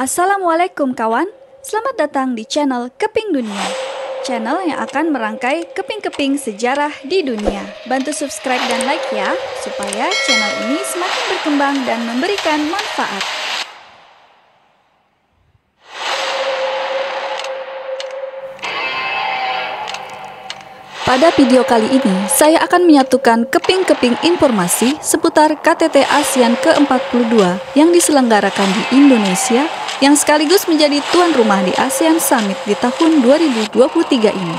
Assalamualaikum kawan, selamat datang di channel Keping Dunia. Channel yang akan merangkai keping-keping sejarah di dunia. Bantu subscribe dan like ya, supaya channel ini semakin berkembang dan memberikan manfaat. Pada video kali ini, saya akan menyatukan keping-keping informasi seputar KTT ASEAN ke-42 yang diselenggarakan di Indonesia, yang sekaligus menjadi tuan rumah di ASEAN Summit di tahun 2023 ini.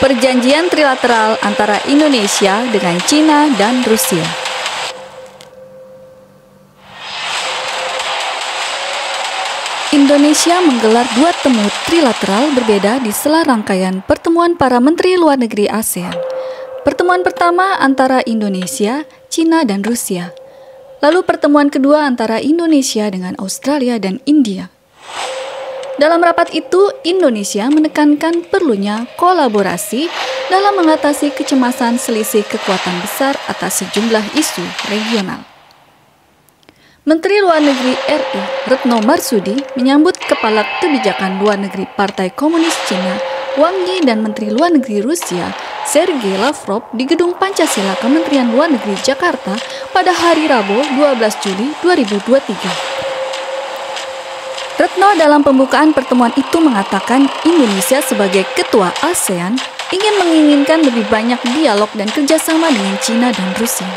Perjanjian trilateral antara Indonesia dengan Cina dan Rusia. Indonesia menggelar dua temu trilateral berbeda di sela rangkaian pertemuan para menteri luar negeri ASEAN. Pertemuan pertama antara Indonesia, Cina, dan Rusia. Lalu pertemuan kedua antara Indonesia dengan Australia dan India. Dalam rapat itu, Indonesia menekankan perlunya kolaborasi dalam mengatasi kecemasan selisih kekuatan besar atas sejumlah isu regional. Menteri Luar Negeri RI Retno Marsudi menyambut Kepala Kebijakan Luar Negeri Partai Komunis Cina Wang Yi dan Menteri Luar Negeri Rusia Sergei Lavrov di Gedung Pancasila Kementerian Luar Negeri Jakarta pada hari Rabu 12 Juli 2023. Retno dalam pembukaan pertemuan itu mengatakan Indonesia sebagai ketua ASEAN menginginkan lebih banyak dialog dan kerjasama dengan Cina dan Rusia.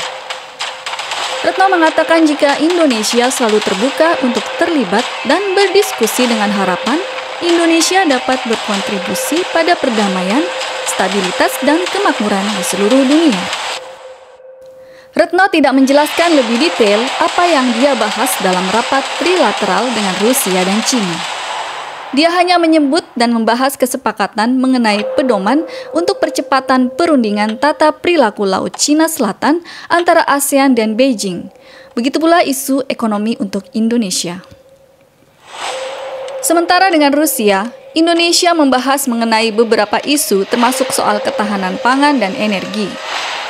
Retno mengatakan jika Indonesia selalu terbuka untuk terlibat dan berdiskusi dengan harapan Indonesia dapat berkontribusi pada perdamaian, stabilitas, dan kemakmuran di seluruh dunia. Retno tidak menjelaskan lebih detail apa yang dia bahas dalam rapat trilateral dengan Rusia dan Cina. Dia hanya menyebut dan membahas kesepakatan mengenai pedoman untuk percepatan perundingan tata perilaku Laut Cina Selatan antara ASEAN dan Beijing. Begitu pula isu ekonomi untuk Indonesia. Sementara dengan Rusia, Indonesia membahas mengenai beberapa isu termasuk soal ketahanan pangan dan energi.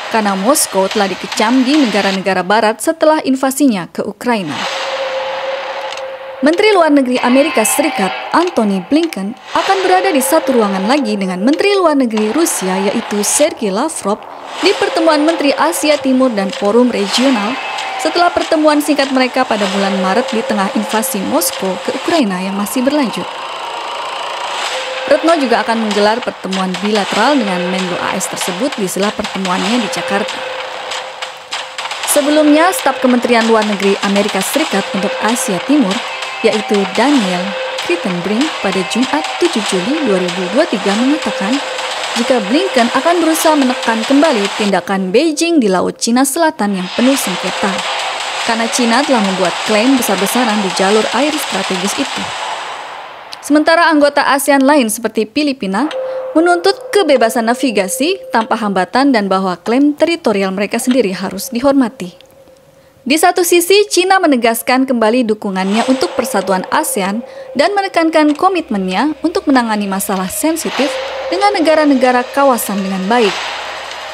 Karena Moskow telah dikecam di negara-negara barat setelah invasinya ke Ukraina. Menteri Luar Negeri Amerika Serikat Antony Blinken akan berada di satu ruangan lagi dengan Menteri Luar Negeri Rusia yaitu Sergei Lavrov di pertemuan Menteri Asia Timur dan Forum Regional setelah pertemuan singkat mereka pada bulan Maret di tengah invasi Moskow ke Ukraina yang masih berlanjut. Retno juga akan menggelar pertemuan bilateral dengan Menlu AS tersebut di sela pertemuannya di Jakarta. Sebelumnya, staf Kementerian Luar Negeri Amerika Serikat untuk Asia Timur, yaitu Daniel Kritenbrink pada Jumat 7 Juli 2023 mengatakan jika Blinken akan berusaha menekan kembali tindakan Beijing di Laut Cina Selatan yang penuh sengketa, karena Cina telah membuat klaim besar-besaran di jalur air strategis itu. Sementara anggota ASEAN lain seperti Filipina menuntut kebebasan navigasi tanpa hambatan dan bahwa klaim teritorial mereka sendiri harus dihormati. Di satu sisi, Cina menegaskan kembali dukungannya untuk persatuan ASEAN dan menekankan komitmennya untuk menangani masalah sensitif dengan negara-negara kawasan dengan baik.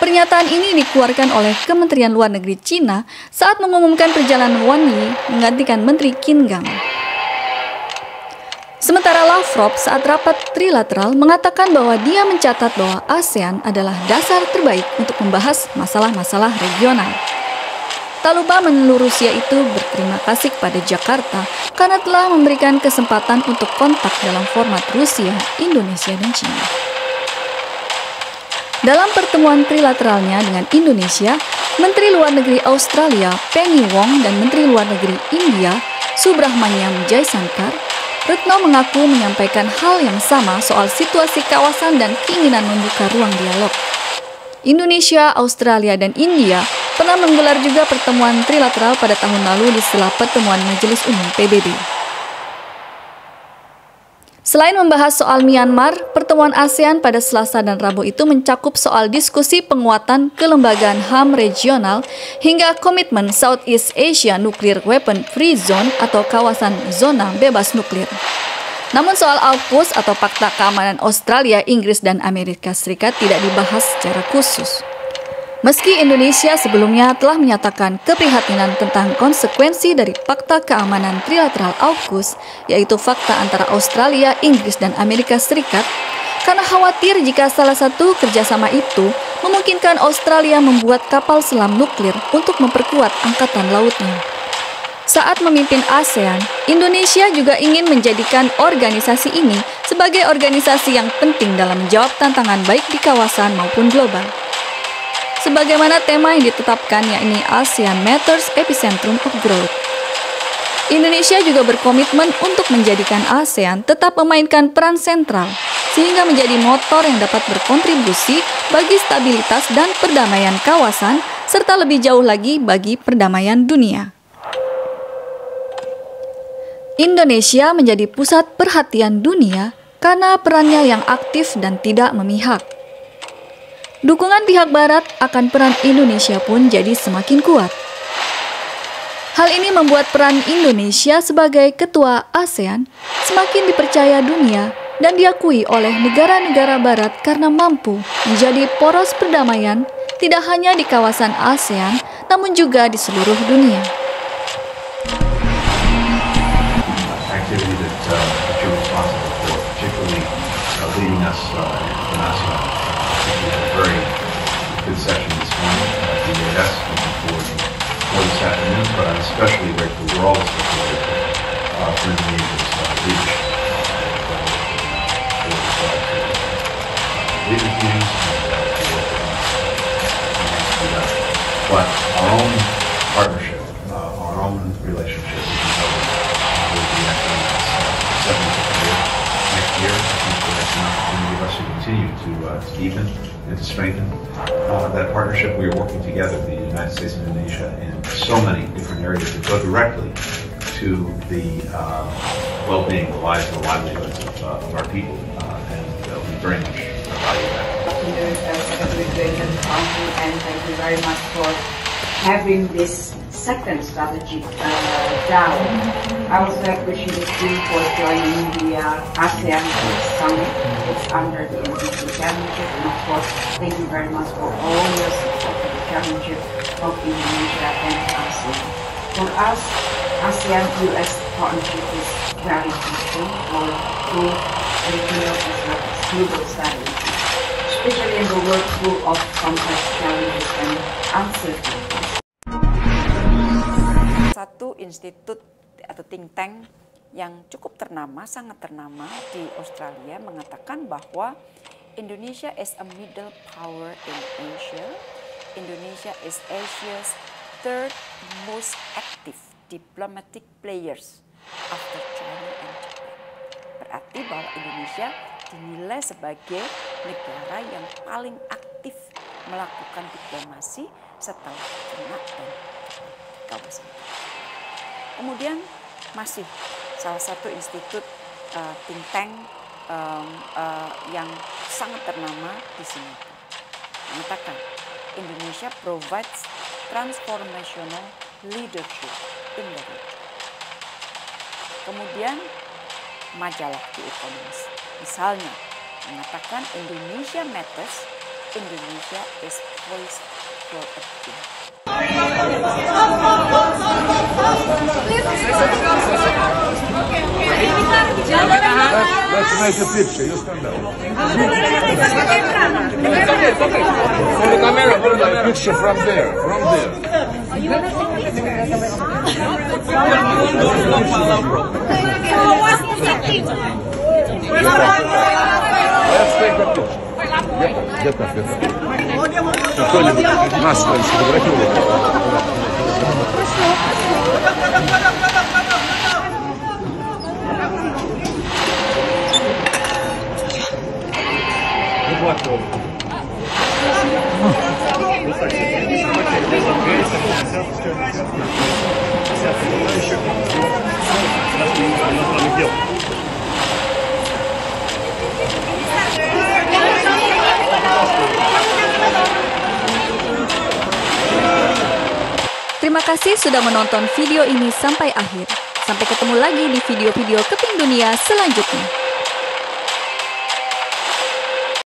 Pernyataan ini dikeluarkan oleh Kementerian Luar Negeri Cina saat mengumumkan perjalanan Wang Yi menggantikan Menteri Qin Gang. Sementara Lavrov saat rapat trilateral mengatakan bahwa dia mencatat bahwa ASEAN adalah dasar terbaik untuk membahas masalah-masalah regional. Tak lupa menlu Rusia itu berterima kasih kepada Jakarta karena telah memberikan kesempatan untuk kontak dalam format Rusia, Indonesia, dan Cina. Dalam pertemuan trilateralnya dengan Indonesia, Menteri Luar Negeri Australia Penny Wong dan Menteri Luar Negeri India Subrahmanyam Jaishankar, Retno mengaku menyampaikan hal yang sama soal situasi kawasan dan keinginan membuka ruang dialog. Indonesia, Australia, dan India pernah menggelar juga pertemuan trilateral pada tahun lalu di sela pertemuan Majelis Umum PBB. Selain membahas soal Myanmar, pertemuan ASEAN pada Selasa dan Rabu itu mencakup soal diskusi penguatan kelembagaan HAM regional hingga komitmen Southeast Asia Nuclear Weapon Free Zone atau kawasan zona bebas nuklir. Namun soal AUKUS atau Fakta Keamanan Australia, Inggris, dan Amerika Serikat tidak dibahas secara khusus. Meski Indonesia sebelumnya telah menyatakan keprihatinan tentang konsekuensi dari Fakta Keamanan Trilateral AUKUS, yaitu fakta antara Australia, Inggris, dan Amerika Serikat, karena khawatir jika salah satu kerjasama itu memungkinkan Australia membuat kapal selam nuklir untuk memperkuat angkatan lautnya. Saat memimpin ASEAN, Indonesia juga ingin menjadikan organisasi ini sebagai organisasi yang penting dalam menjawab tantangan baik di kawasan maupun global. Sebagaimana tema yang ditetapkan, yakni ASEAN Matters Epicentrum of Growth. Indonesia juga berkomitmen untuk menjadikan ASEAN tetap memainkan peran sentral, sehingga menjadi motor yang dapat berkontribusi bagi stabilitas dan perdamaian kawasan, serta lebih jauh lagi bagi perdamaian dunia. Indonesia menjadi pusat perhatian dunia karena perannya yang aktif dan tidak memihak. Dukungan pihak Barat akan peran Indonesia pun jadi semakin kuat. Hal ini membuat peran Indonesia sebagai ketua ASEAN semakin dipercaya dunia dan diakui oleh negara-negara Barat karena mampu menjadi poros perdamaian tidak hanya di kawasan ASEAN, namun juga di seluruh dunia. Good session this morning at the EAS. Looking forward for this afternoon, but I'm especially grateful. We're all especially grateful for Indonesia's leadership. Leaders meetings but our own partnership, our own relationship with the next year. I think that's an opportunity for us to continue to deepen and to strengthen that partnership. We are working together, the United States and Indonesia, in so many different areas that go directly to the well-being, the lives and the livelihoods of our people, and we very much value that. And thank you very much for having this second strategic down. I would like to wish you the team for joining the ASEAN Summit. It's under the NPC Championship, and of course, thank you very much for all your support for the championship of Indonesia and ASEAN. For us, ASEAN-US partnership is very useful for both regional as well as global studies, especially in the world full of complex challenges and uncertainties. Satu institut atau think tank yang cukup ternama, sangat ternama di Australia mengatakan bahwa Indonesia is a middle power in Asia. Indonesia is Asia's third most active diplomatic players after China and Japan. Berarti bahwa Indonesia dinilai sebagai negara yang paling aktif melakukan diplomasi setelah China dan kawasan. Kemudian masih salah satu institut think tank yang sangat ternama di Singapura mengatakan Indonesia provides transformational leadership in the region. Kemudian majalah The Economist misalnya mengatakan Indonesia matters, Indonesia is poised for a change. Let's make a picture. You stand up. Picture from there. From there. Let's take a picture. Где-то. Кто-нибудь нас сфотографирует. Terima kasih sudah menonton video ini sampai akhir. Sampai ketemu lagi di video-video Keping Dunia selanjutnya.